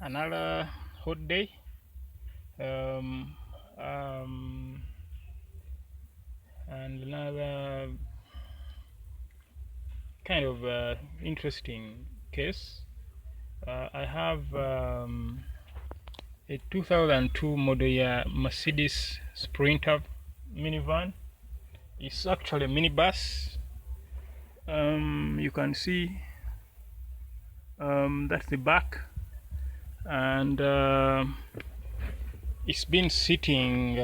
another hot day. Um, and another kind of interesting case. I have a 2002 model year Mercedes Sprinter minivan. It's actually a minibus. You can see that's the back, and it's been sitting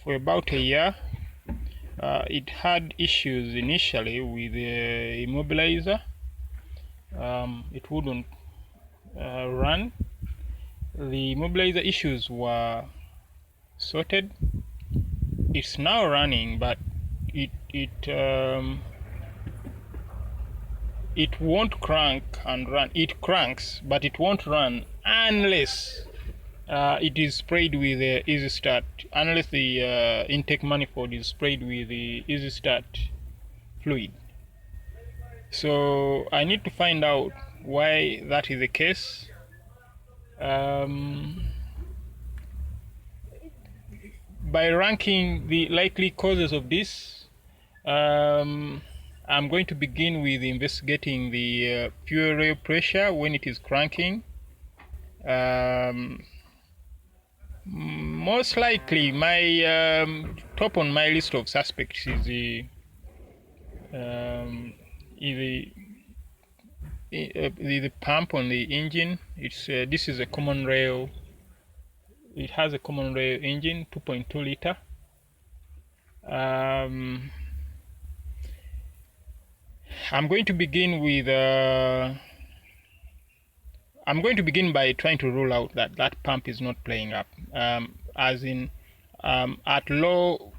for about a year. It had issues initially with the immobilizer. It wouldn't run. The immobilizer issues were sorted. It's now running, but it won't crank and run. It cranks, but it won't run unless it is sprayed with the Easy Start. Unless the intake manifold is sprayed with the Easy Start fluid. So I need to find out why that is the case. By ranking the likely causes of this, I'm going to begin with investigating the fuel rail pressure when it is cranking. Most likely, my top on my list of suspects is the pump on the engine. It's this is a common rail. It has a common rail engine, 2.2 liter. I'm going to begin with. I'm going to begin by trying to rule out that pump is not playing up. As in, at low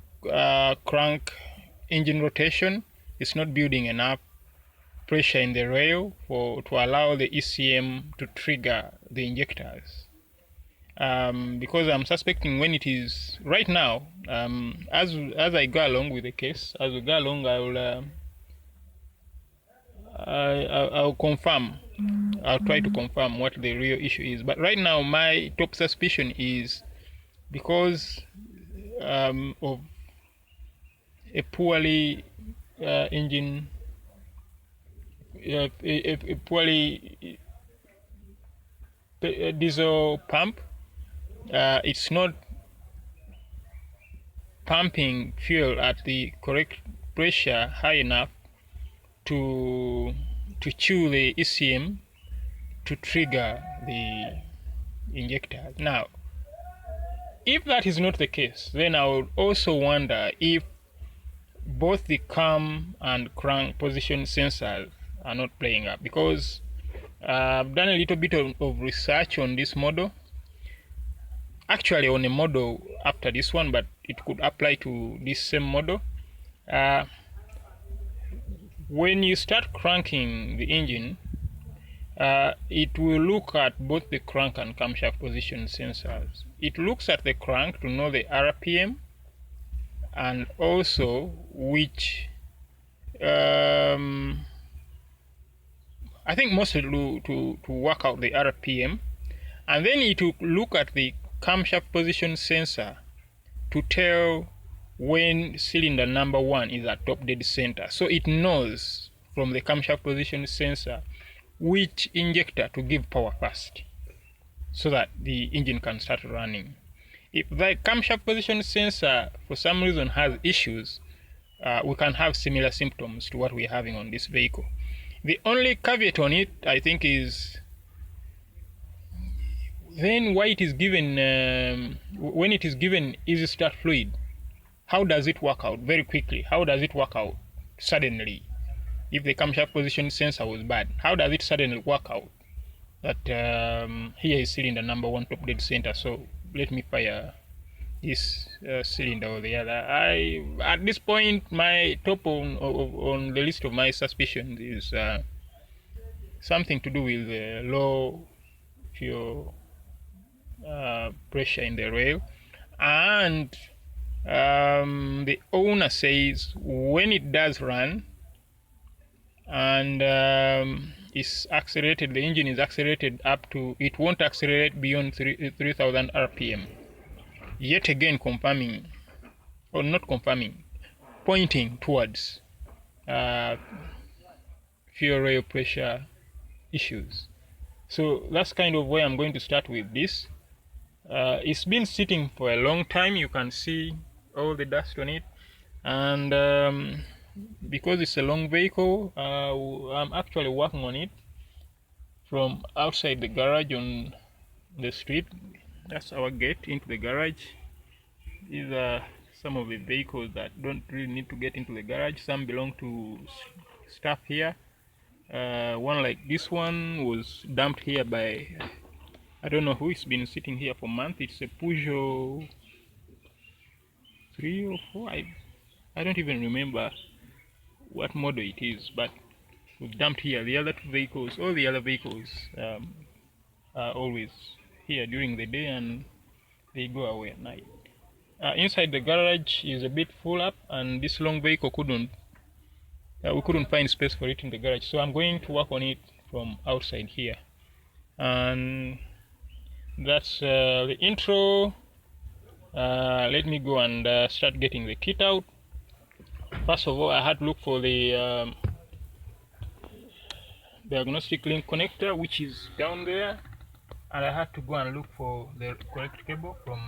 crank engine rotation, it's not building enough pressure in the rail to allow the ECM to trigger the injectors. Because I'm suspecting when it is right now, as I go along with the case, as we go along, I'll confirm. I'll try to confirm what the real issue is. But right now, my top suspicion is because of a poorly engine, a poorly diesel pump. It's not pumping fuel at the correct pressure high enough to chew the ECM to trigger the injector. Now, if that is not the case, then I would also wonder if both the cam and crank position sensors are not playing up, because I've done a little bit of research on this model, actually on a model after this one, but it could apply to this same model. When you start cranking the engine, it will look at both the crank and camshaft position sensors. It looks at the crank to know the RPM and also which, I think mostly to work out the RPM, and then it will look at the camshaft position sensor to tell when cylinder number 1 is at top dead center. So it knows from the camshaft position sensor which injector to give power first so that the engine can start running. If the camshaft position sensor for some reason has issues, we can have similar symptoms to what we're having on this vehicle. The only caveat on it, I think, is then why it is given, when it is given Easy Start fluid, how does it work out very quickly? How does it work out suddenly? If the camshaft position sensor was bad, how does it suddenly work out that here is cylinder number 1 top dead center, so let me fire this cylinder or the other? At this point, my top on the list of my suspicions is something to do with low fuel pressure in the rail, and the owner says when it does run and is accelerated, the engine is accelerated up to, it won't accelerate beyond 3000 rpm. Yet again confirming, or not confirming, pointing towards fuel oil pressure issues. So that's kind of where I'm going to start with this. It's been sitting for a long time. You can see all the dust on it, and because it's a long vehicle, I'm actually working on it from outside the garage on the street. That's our gate into the garage. These are some of the vehicles that don't really need to get into the garage. Some belong to staff here. One like this one was dumped here by, I don't know who. It's been sitting here for months. It's a Peugeot 3 or 4. I don't even remember what model it is, but we've dumped here. The other two vehicles, all the other vehicles are always here during the day and they go away at night. Inside the garage is a bit full up, and this long vehicle we couldn't find space for it in the garage, so I'm going to work on it from outside here. And that's the intro. Let me go and start getting the kit out. First of all, I had to look for the diagnostic link connector, which is down there, and I had to go and look for the correct cable from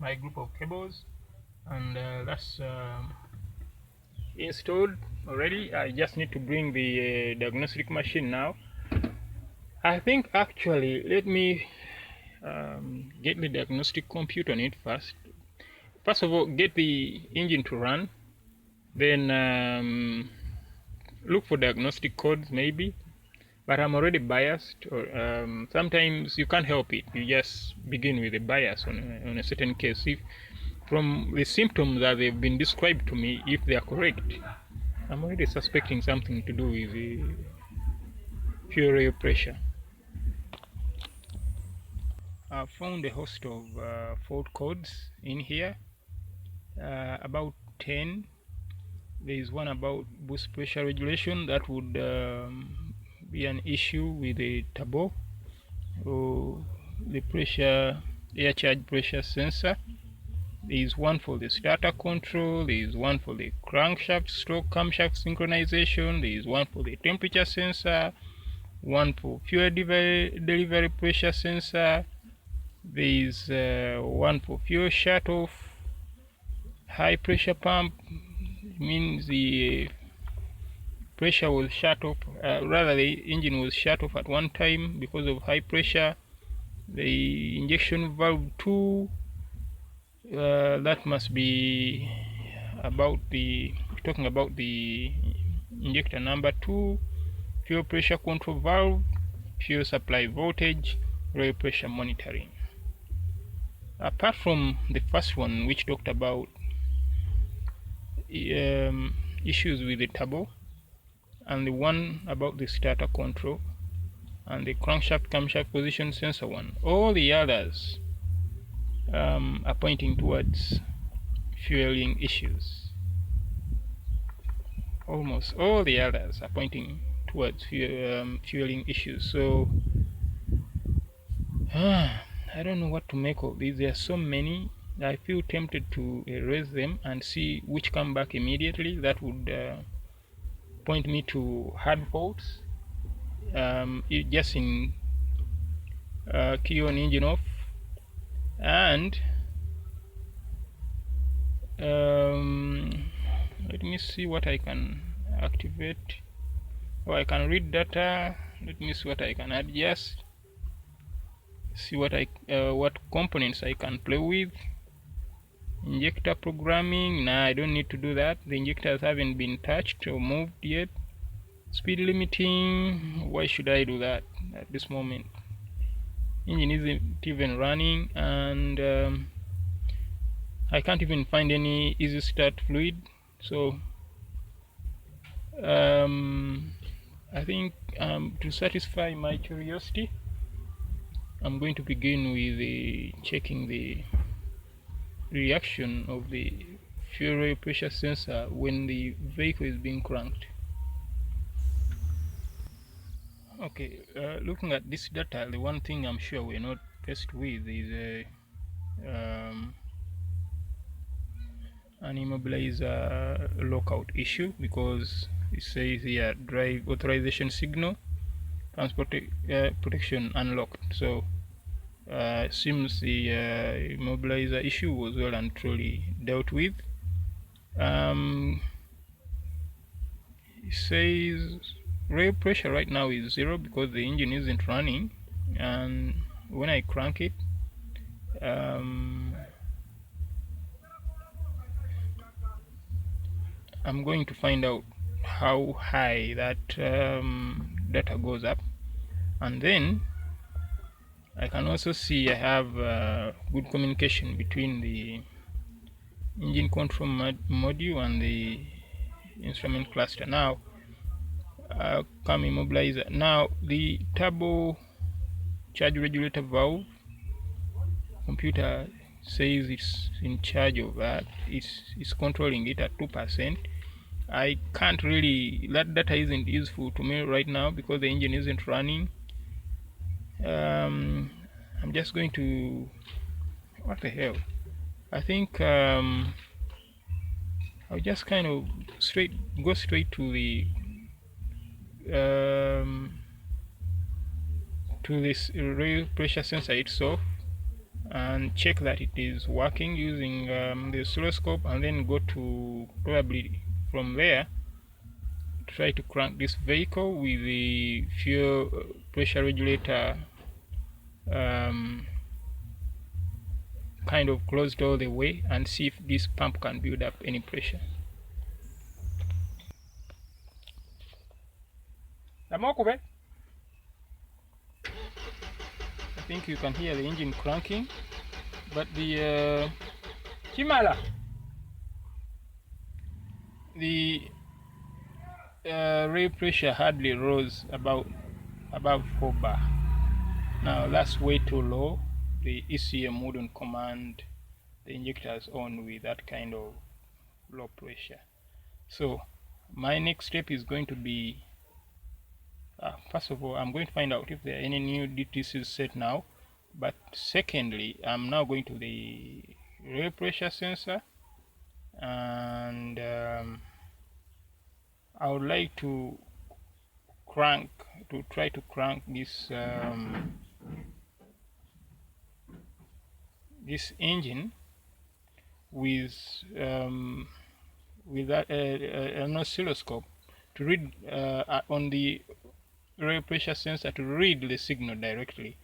my group of cables, and that's installed already. I just need to bring the diagnostic machine now. I think actually, let me get the diagnostic compute on it first. First of all, get the engine to run, then look for diagnostic codes maybe, but I'm already biased, or sometimes you can't help it. You just begin with a bias on a certain case. If from the symptoms that they've been described to me, if they are correct, I'm already suspecting something to do with the fuel oil pressure. I found a host of fault codes in here, about 10. There is one about boost pressure regulation that would be an issue with the turbo or the pressure, air charge pressure sensor. There is one for the starter control. There is one for the crankshaft stroke camshaft synchronization. There is one for the temperature sensor, one for fuel delivery pressure sensor. There is one for fuel shut off. High pressure pump means the pressure was shut off, rather the engine was shut off at one time because of high pressure. The injection valve 2, that must be about the, talking about the injector number 2, fuel pressure control valve, fuel supply voltage, oil pressure monitoring. Apart from the first one, which talked about issues with the turbo, and the one about the starter control, and the crankshaft camshaft position sensor one, all the others are pointing towards fueling issues. Almost all the others are pointing towards fueling issues. So I don't know what to make of these. There are so many. I feel tempted to erase them and see which come back immediately. That would point me to hard faults. Just in key on engine off, and let me see what I can activate. Oh, I can read data. Let me see what I can adjust. See what components I can play with. Injector programming. Nah, I don't need to do that. The injectors haven't been touched or moved yet. Speed limiting. Why should I do that at this moment? Engine isn't even running, and I can't even find any easy start fluid. So I think to satisfy my curiosity, I'm going to begin with checking the reaction of the fuel oil pressure sensor when the vehicle is being cranked. Okay, looking at this data, the one thing I'm sure we're not faced with is an immobilizer lockout issue, because it says here drive authorization signal transport protection unlocked. So seems the immobilizer issue was well and truly dealt with. It says rail pressure right now is 0 because the engine isn't running, and when I crank it, I'm going to find out how high that data goes up, and then I can also see I have good communication between the engine control module and the instrument cluster. Now come immobilizer. Now the turbo charge regulator valve, computer says it's in charge of that. It's controlling it at 2%. I can't really, that data isn't useful to me right now because the engine isn't running. I'm just going to, what the hell, I think I'll just kind of go straight to the to this rail pressure sensor itself and check that it is working using the oscilloscope, and then go to, probably from there, try to crank this vehicle with the fuel pressure regulator kind of closed all the way, and see if this pump can build up any pressure. I think you can hear the engine cranking, but the rail pressure hardly rose above 4 bar. Now that's way too low. The ECM wouldn't command the injectors on with that kind of low pressure. So my next step is going to be, first of all, I'm going to find out if there are any new DTCs set now. But secondly, I'm now going to the rail pressure sensor, and I would like to try to crank this this engine with that an oscilloscope to read on the rail pressure sensor, to read the signal directly,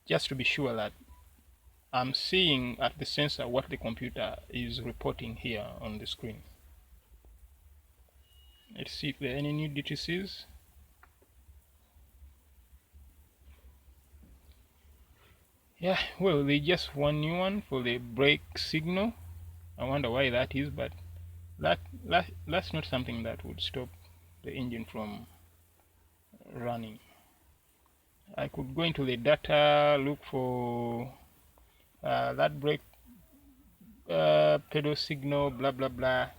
just to be sure that I'm seeing at the sensor what the computer is reporting here on the screen. Let's see if there are any new DTCs. Yeah, well, they just one new one for the brake signal. I wonder why that is, but that's not something that would stop the engine from running. I could go into the data, look for that brake pedal signal, blah blah blah.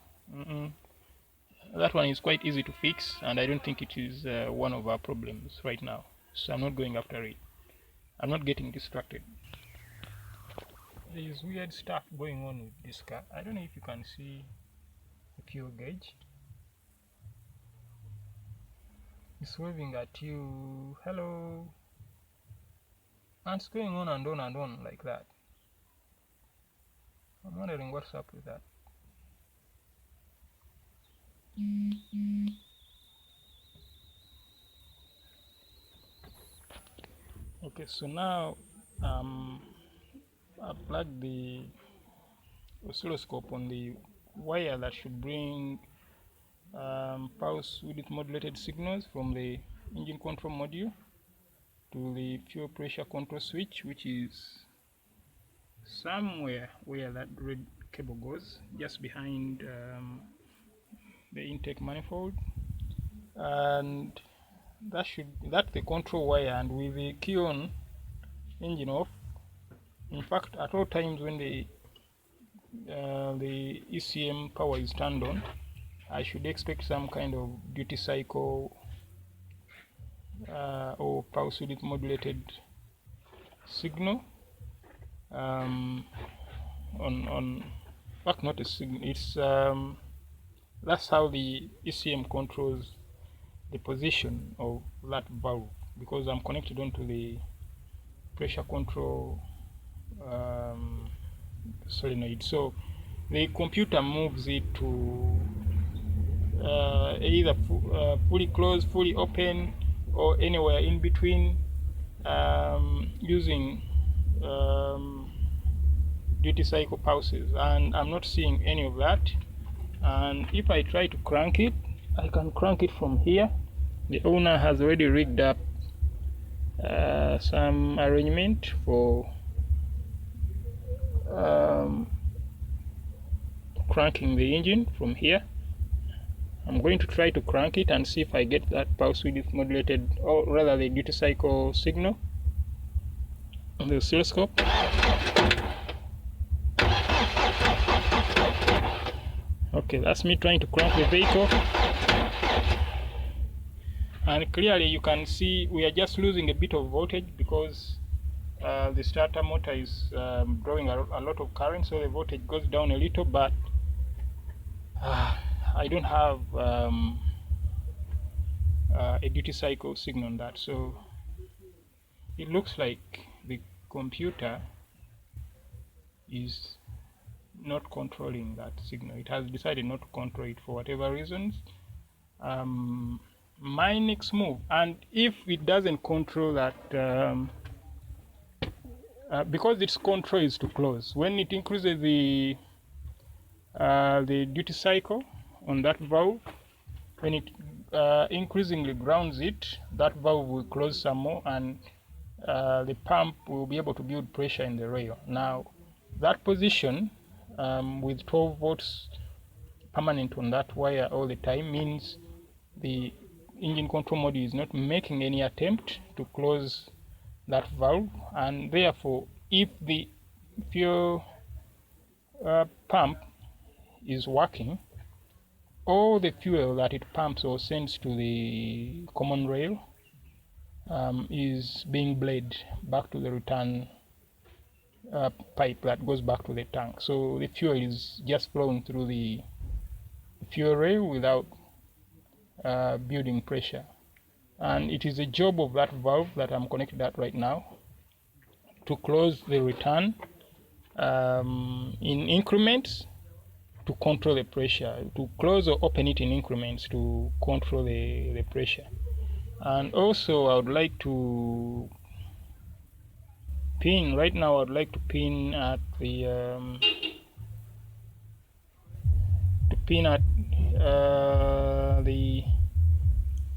That one is quite easy to fix, and I don't think it is one of our problems right now, so I'm not going after it. I'm not getting distracted. There is weird stuff going on with this car. I don't know if you can see the fuel gauge. It's waving at you, hello, and it's going on and on and on like that. I'm wondering what's up with that. Okay, so now I plugged the oscilloscope on the wire that should bring pulse width modulated signals from the engine control module to the fuel pressure control switch, which is somewhere where that red cable goes, just behind the intake manifold, and that's the control wire. And with the key on, engine off, in fact at all times when the ECM power is turned on, I should expect some kind of duty cycle or pulse width modulated signal on but not a signal. It's that's how the ECM controls the position of that valve, because I'm connected onto the pressure control solenoid. So the computer moves it to either fully closed, fully open, or anywhere in between, using duty cycle pulses, and I'm not seeing any of that. And if I try to crank it, I can crank it from here. The owner has already rigged up some arrangement for cranking the engine from here. I'm going to try to crank it and see if I get that pulse width modulated, or rather the duty cycle signal on the oscilloscope. Okay, that's me trying to crank the vehicle, and clearly you can see we are just losing a bit of voltage because the starter motor is drawing a lot of current, so the voltage goes down a little, but I don't have a duty cycle signal on that, so it looks like the computer is not controlling that signal. It has decided not to control it for whatever reasons. My next move, and if it doesn't control that, because its control is to close, when it increases the duty cycle on that valve, when it increasingly grounds it, that valve will close some more, and the pump will be able to build pressure in the rail. Now that position with 12 volts permanent on that wire all the time means the engine control module is not making any attempt to close that valve, and therefore if the fuel pump is working, all the fuel that it pumps or sends to the common rail is being bled back to the return pipe that goes back to the tank. So the fuel is just flowing through the fuel rail without building pressure, and it is a job of that valve that I'm connected at right now to close the return in increments to control the pressure, to close or open it in increments to control the pressure. And also I would like to pin, right now I'd like to pin at the the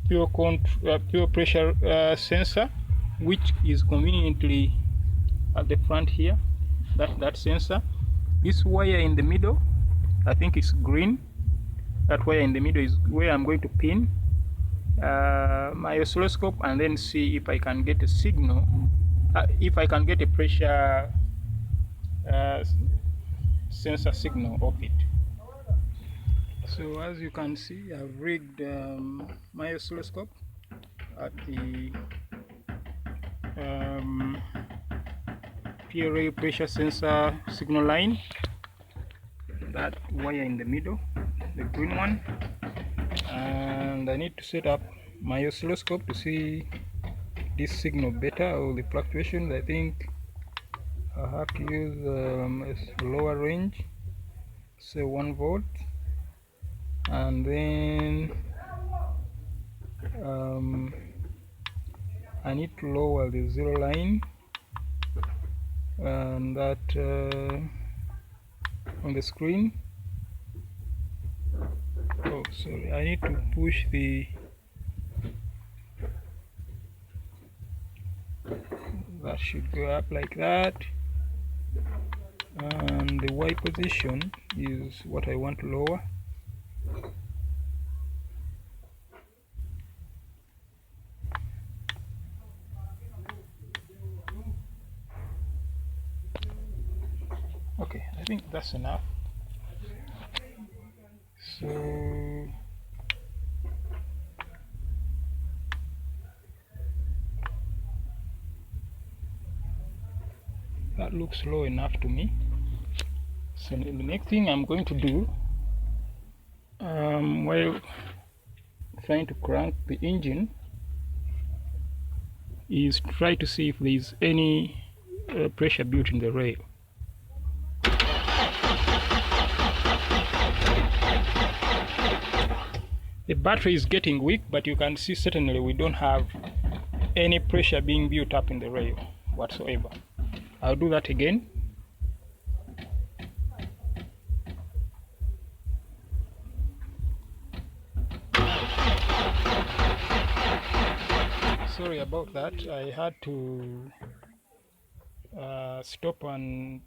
fuel pressure sensor, which is conveniently at the front here. That sensor, this wire in the middle, I think it's green. That wire in the middle is where I'm going to pin my oscilloscope, and then see if I can get a signal, if I can get a pressure sensor signal of it. So as you can see, I've rigged my oscilloscope at the PRA pressure sensor signal line, that wire in the middle, the green one, and I need to set up my oscilloscope to see this signal better, or the fluctuations. I think I have to use a lower range, say 1 volt, and then I need to lower the zero line, and that on the screen. Oh, sorry, I need to push the that should go up like that, and the Y position is what I want to lower. Okay, I think that's enough. So That looks low enough to me. So the next thing I'm going to do, while trying to crank the engine, is try to see if there's any pressure built in the rail. The battery is getting weak, but you can see certainly we don't have any pressure being built up in the rail whatsoever. I'll do that again. Sorry about that. I had to stop and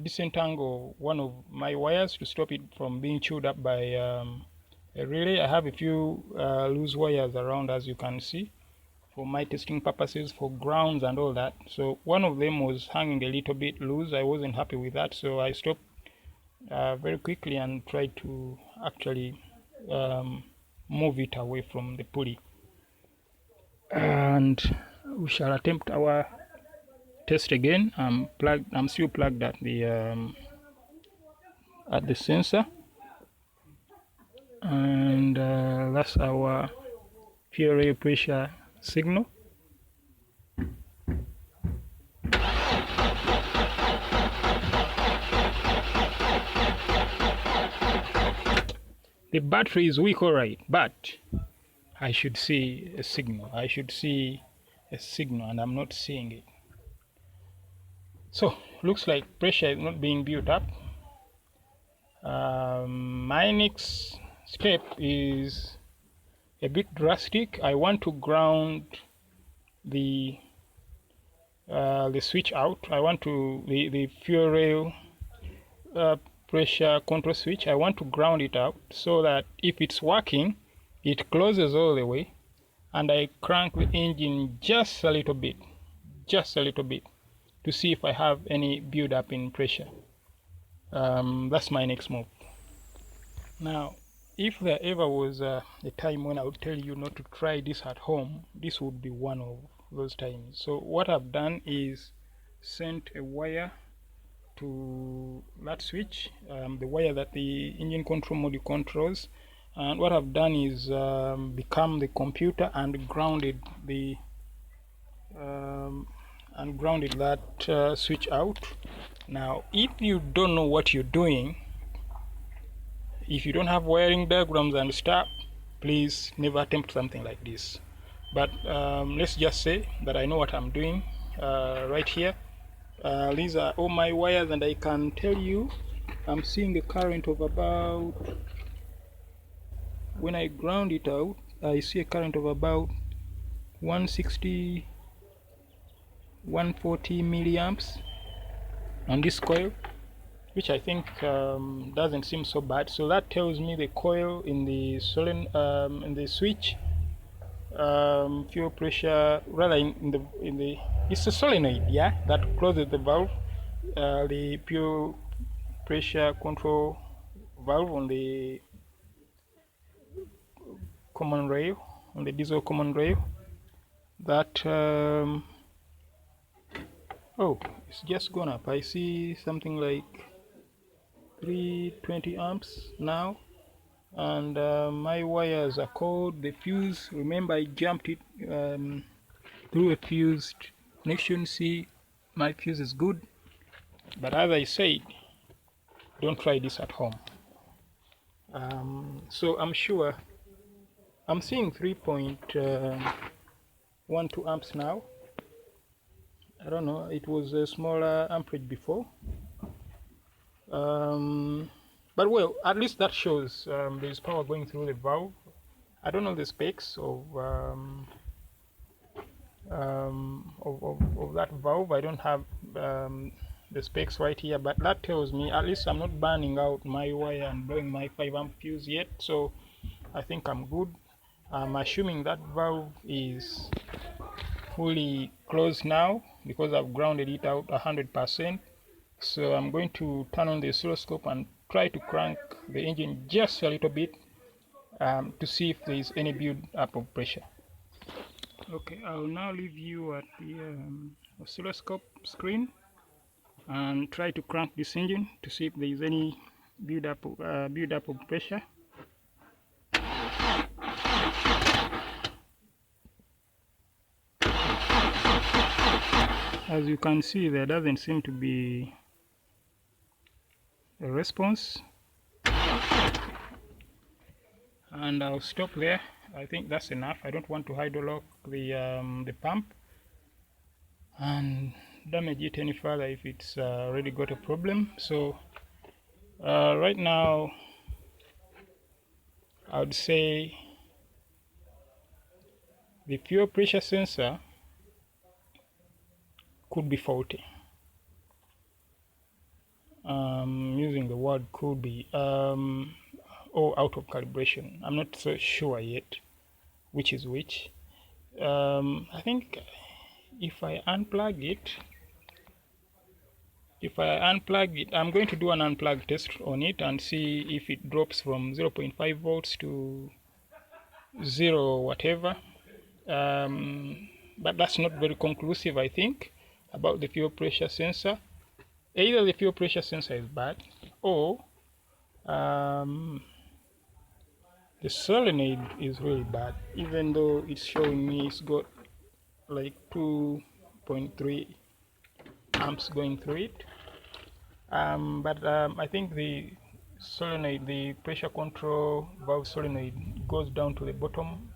disentangle one of my wires to stop it from being chewed up by a relay. I have a few loose wires around, as you can see, for my testing purposes, for grounds and all that. So one of them was hanging a little bit loose. I wasn't happy with that, so I stopped very quickly and tried to actually move it away from the pulley. And we shall attempt our test again. I'm still plugged at the sensor, and that's our fuel rail pressure signal. The battery is weak, alright, but I should see a signal. And I'm not seeing it. So looks like pressure is not being built up. My next step is a bit drastic. I want to ground the switch out. I want to the fuel rail pressure control switch. I want to ground it out so that if it's working, it closes all the way, and I crank the engine just a little bit, to see if I have any build up in pressure. That's my next move. Now, if there ever was a time when I would tell you not to try this at home, this would be one of those times. So what I've done is sent a wire to that switch, the wire that the engine control module controls, and what I've done is become the computer and grounded that switch out. Now, if you don't know what you're doing, if you don't have wiring diagrams and stuff, please never attempt something like this. But let's just say that I know what I'm doing right here. These are all my wires, and I can tell you I'm seeing a current of about, when I ground it out, I see a current of about 160, 140 milliamps on this coil, which I think doesn't seem so bad. So that tells me the coil in the switch fuel pressure, rather in the it's a solenoid, yeah, that closes the valve, the fuel pressure control valve on the common rail, on the diesel common rail. That oh, it's just gone up. I see something like 320 amps now, and my wires are cold. The fuse, remember I jumped it through a fused connection. See, my fuse is good, but as I said, don't try this at home. So I'm sure I'm seeing 3.12 amps now. I don't know, it was a smaller amperage before, but well, at least that shows there's power going through the valve. I don't know the specs of that valve. I don't have the specs right here, but that tells me at least I'm not burning out my wire and blowing my 5 amp fuse yet, so I think I'm good. I'm assuming that valve is fully closed now because I've grounded it out 100%. So I'm going to turn on the oscilloscope and try to crank the engine just a little bit to see if there is any build up of pressure. Okay, I'll now leave you at the oscilloscope screen and try to crank this engine to see if there is any build up of pressure. As you can see, there doesn't seem to be a response, and I'll stop there. I think that's enough. I don't want to hydrolock the pump and damage it any further if it's already got a problem. So right now I would say the fuel pressure sensor could be faulty. Using the word could be, or out of calibration. I'm not so sure yet which is which. I think if I unplug it, I'm going to do an unplug test on it and see if it drops from 0.5 volts to 0 or whatever. But that's not very conclusive, I think, about the fuel pressure sensor. Either the fuel pressure sensor is bad, or the solenoid is really bad, even though it's showing me it's got like 2.3 amps going through it. But I think the solenoid, the pressure control valve solenoid, goes down to the bottom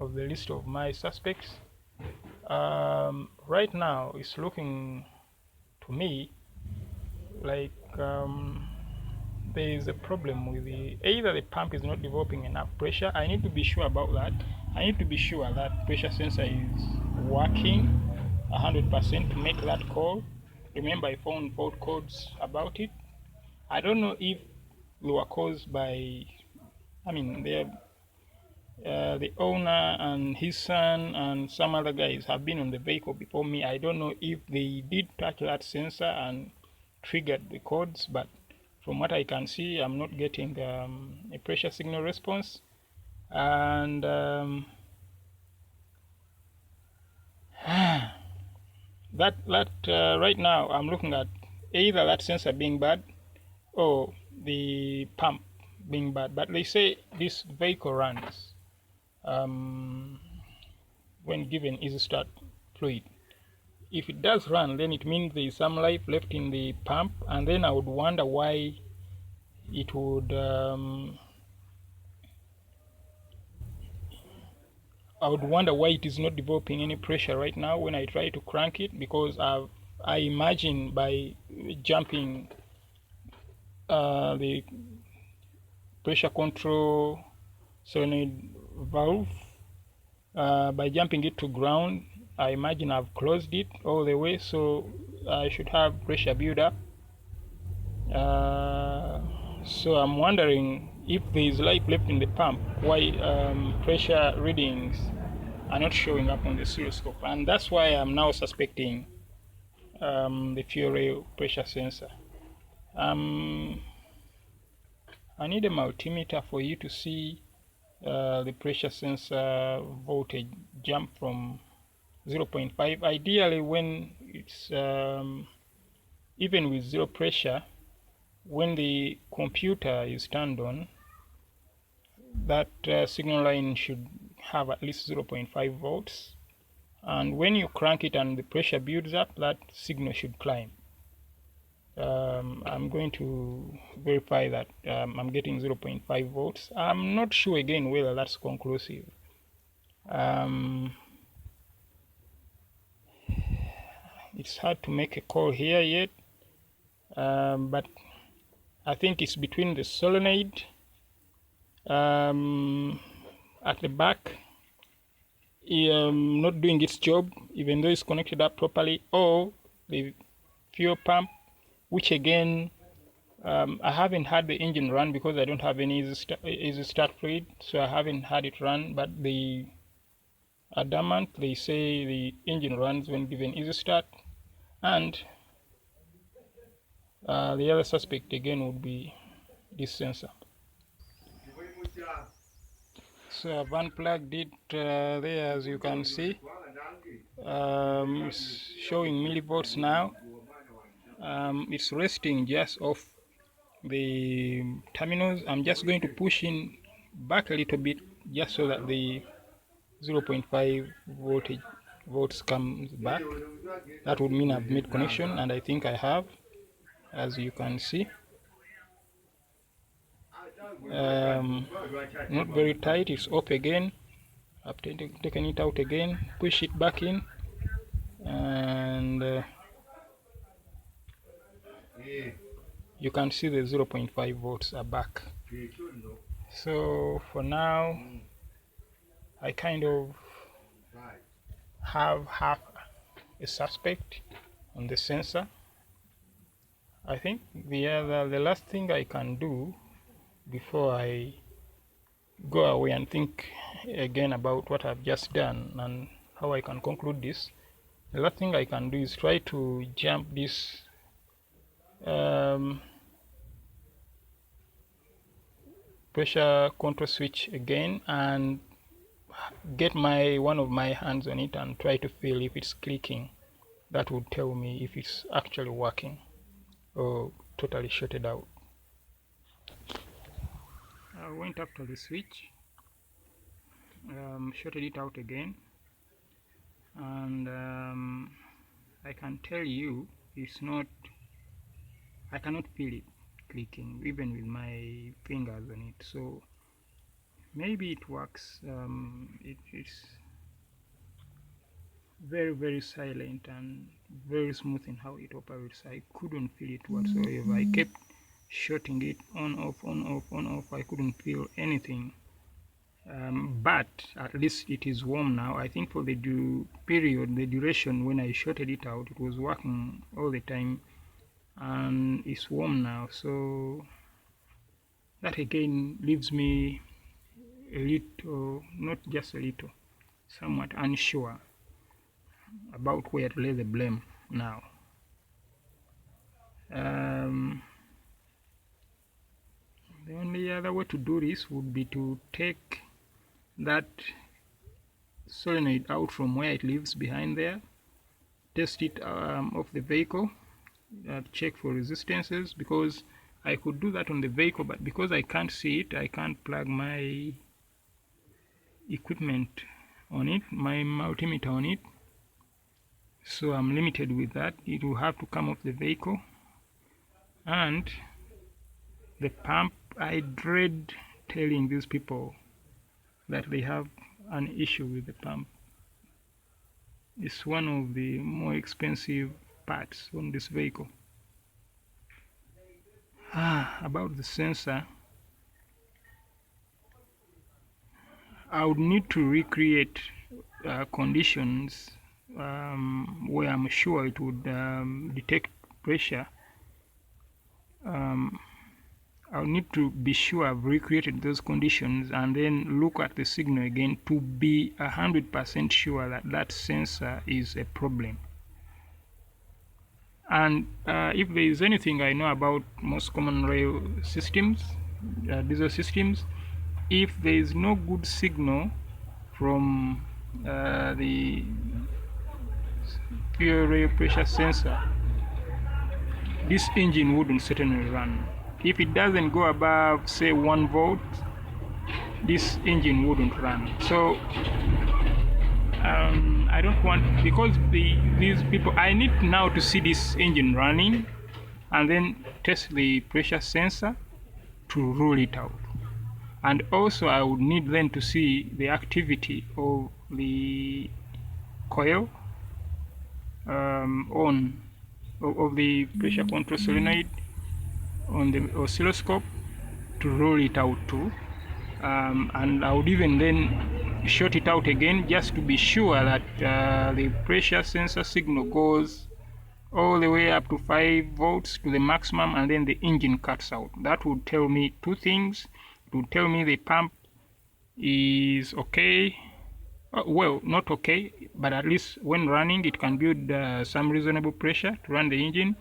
of the list of my suspects. Right now it's looking to me like there is a problem with either the pump is not developing enough pressure. I need to be sure about that. I need to be sure that pressure sensor is working 100% to make that call. Remember, I found fault codes about it. I don't know if they were caused by, the owner and his son and some other guys have been on the vehicle before me. I don't know if they did touch that sensor and triggered the codes, but from what I can see, I'm not getting a pressure signal response. And right now I'm looking at either that sensor being bad or the pump being bad. But they say this vehicle runs when given easy start fluid. If it does run, then it means there is some life left in the pump, and then I would wonder why it would why it is not developing any pressure right now when I try to crank it, because I imagine by jumping the pressure control solenoid valve, by jumping it to ground, I imagine I've closed it all the way, so I should have pressure build up. So I'm wondering if there is life left in the pump, why pressure readings are not showing up on the oscilloscope, and that's why I'm now suspecting the fuel rail pressure sensor. I need a multimeter for you to see the pressure sensor voltage jump from 0.5. Ideally, when it's even with zero pressure, when the computer is turned on, that signal line should have at least 0.5 volts, and when you crank it and the pressure builds up, that signal should climb. I'm going to verify that I'm getting 0.5 volts. I'm not sure again whether that's conclusive. It's hard to make a call here yet, but I think it's between the solenoid at the back not doing its job even though it's connected up properly, or the fuel pump, which again I haven't had the engine run because I don't have any easy start fluid, so I haven't had it run, but the adamant, they say the engine runs when given easy start. And the other suspect again would be this sensor. So I've unplugged it there, as you can see. It's showing millivolts now. It's resting just off the terminals. I'm just going to push in back a little bit just so that the 0.5 volts comes back. That would mean I've made connection, and I think I have, as you can see. Not very tight. It's up again. I've taken it out again, push it back in, and you can see the 0.5 volts are back. So for now, I kind of have half a suspect on the sensor. I think the last thing I can do before I go away and think again about what I've just done and how I can conclude this, the last thing I can do is try to jump this pressure control switch again and get one of my hands on it and try to feel if it's clicking. That would tell me if it's actually working or totally shorted out. I went up to the switch, shorted it out again, and I can tell you it's not, I cannot feel it clicking even with my fingers on it. So maybe it works. It's very silent and very smooth in how it operates. I couldn't feel it whatsoever. I kept shorting it on off. I couldn't feel anything. But at least it is warm now. I think for the duration when I shorted it out, it was working all the time, and it's warm now. So that again leaves me a little, not just a little, somewhat unsure about where to lay the blame now. The only other way to do this would be to take that solenoid out from where it lives behind there, test it off the vehicle, check for resistances, because I could do that on the vehicle, but because I can't see it, I can't plug my equipment on it, my multimeter on it, so I'm limited with that. It will have to come off the vehicle. And the pump, I dread telling these people that they have an issue with the pump. It's one of the more expensive parts on this vehicle. About the sensor, I would need to recreate conditions where I'm sure it would detect pressure. I'll need to be sure I've recreated those conditions and then look at the signal again to be 100% sure that that sensor is a problem. And if there is anything I know about most common rail systems, diesel systems, if there is no good signal from the fuel rail pressure sensor, this engine wouldn't certainly run. If it doesn't go above, say, 1 volt, this engine wouldn't run. So I don't want, because these people, I need now to see this engine running and then test the pressure sensor to rule it out. And also I would need then to see the activity of the coil of the pressure control solenoid on the oscilloscope to roll it out too. And I would even then short it out again just to be sure that the pressure sensor signal goes all the way up to 5 volts to the maximum, and then the engine cuts out. That would tell me two things. It would tell me the pump is okay, well, not okay, but at least when running it can build some reasonable pressure to run the engine,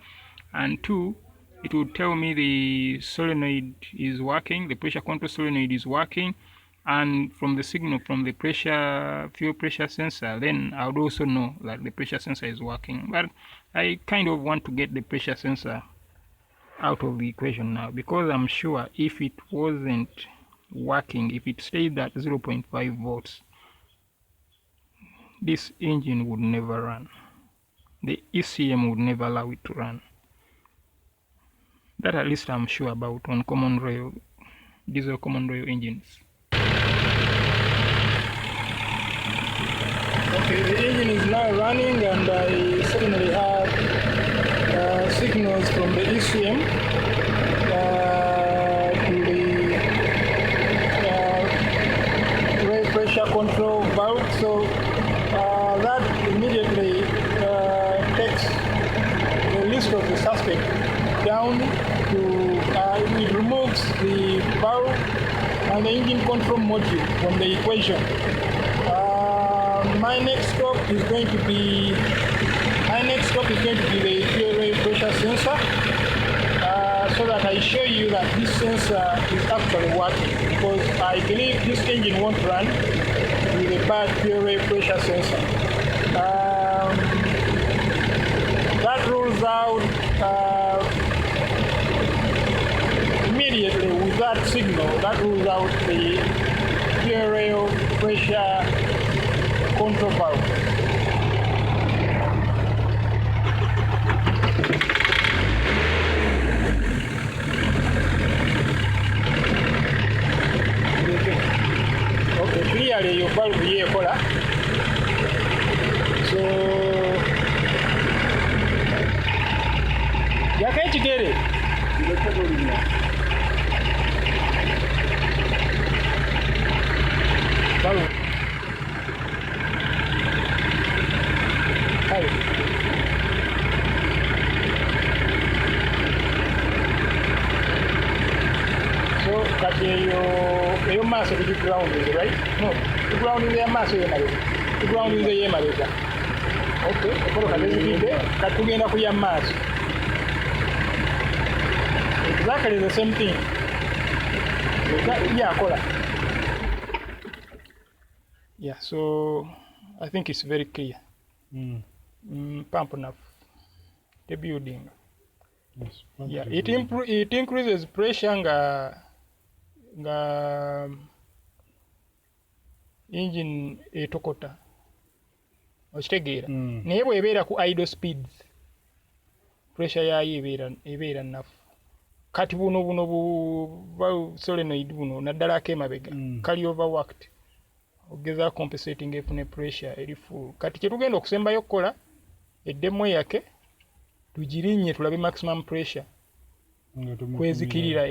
and two, it would tell me the solenoid is working, the pressure control solenoid is working, and from the signal from the fuel pressure sensor, then I would also know that the pressure sensor is working. But I kind of want to get the pressure sensor out of the equation now, because I'm sure if it wasn't working, if it stayed at 0.5 volts, this engine would never run. The ECM would never allow it to run. That at least I'm sure about on common rail, diesel common rail engines. Okay, the engine is now running, and I suddenly have signals from the ECM to the rail pressure control valve. So that immediately takes the list of the suspect down to, it removes the valve and the engine control module from the equation. My next stop is going to be the fuel rail pressure sensor, so that I show you that this sensor is actually working, because I believe this engine won't run with a bad fuel rail pressure sensor. That rules out immediately with that signal. That rules out the fuel rail pressure control valve. Okay, clearly your valve here, so yakaichigere valve. So kati eyo maaso the ground is right? No, the ground is there maaso yemaleka. The ground is there yemaleka. Okay, ekolo katezikidde katugenda kuya maaso. Exactly the same thing. Yeah, so I think it's very clear. Pump enough. The building. Yes, Yeah, it increases pressure nga engine etokota. Okitegeera. Naye bw'ebeera ku idle speeds, pressure yayo ebeera enough. Kati buno solenoid buno naddala ak'emabega kali overworked. Ogeza compensating efune pressure eri full. Kati kye tugenda okusembayo okukola eddemu yake tugirinnye tulabe maximum pressure kwezikirira.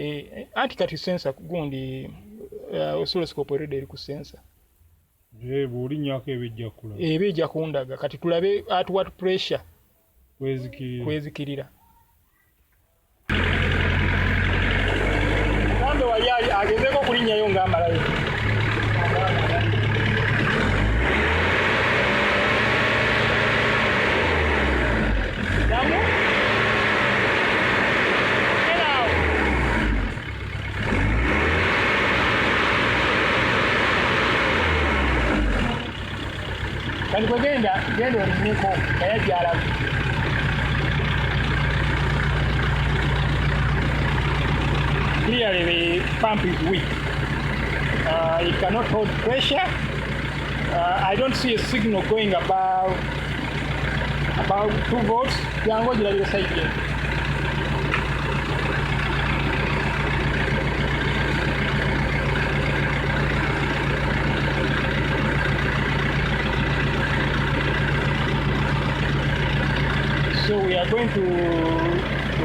Anti kati sensor gundi oscilloscope already eri ku sensor. Bw'olinnyako ejja kundaga. Kati tulabe at what pressure kwezikirira. Kambe wali agezeeko okulinnyayo ng'amalayo. Kati bwe genda olinneko naye gy'alaga. Clearly the pump is weak. It cannot hold pressure. I don't see a signal going about 2 volts. Jango jirabire side here. So we are going to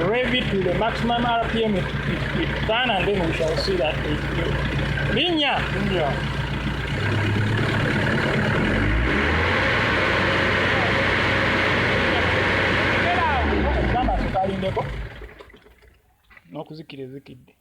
rev it to the maximum RPM it can, and then we shall see that it linear. N'okuzikira ezikidde.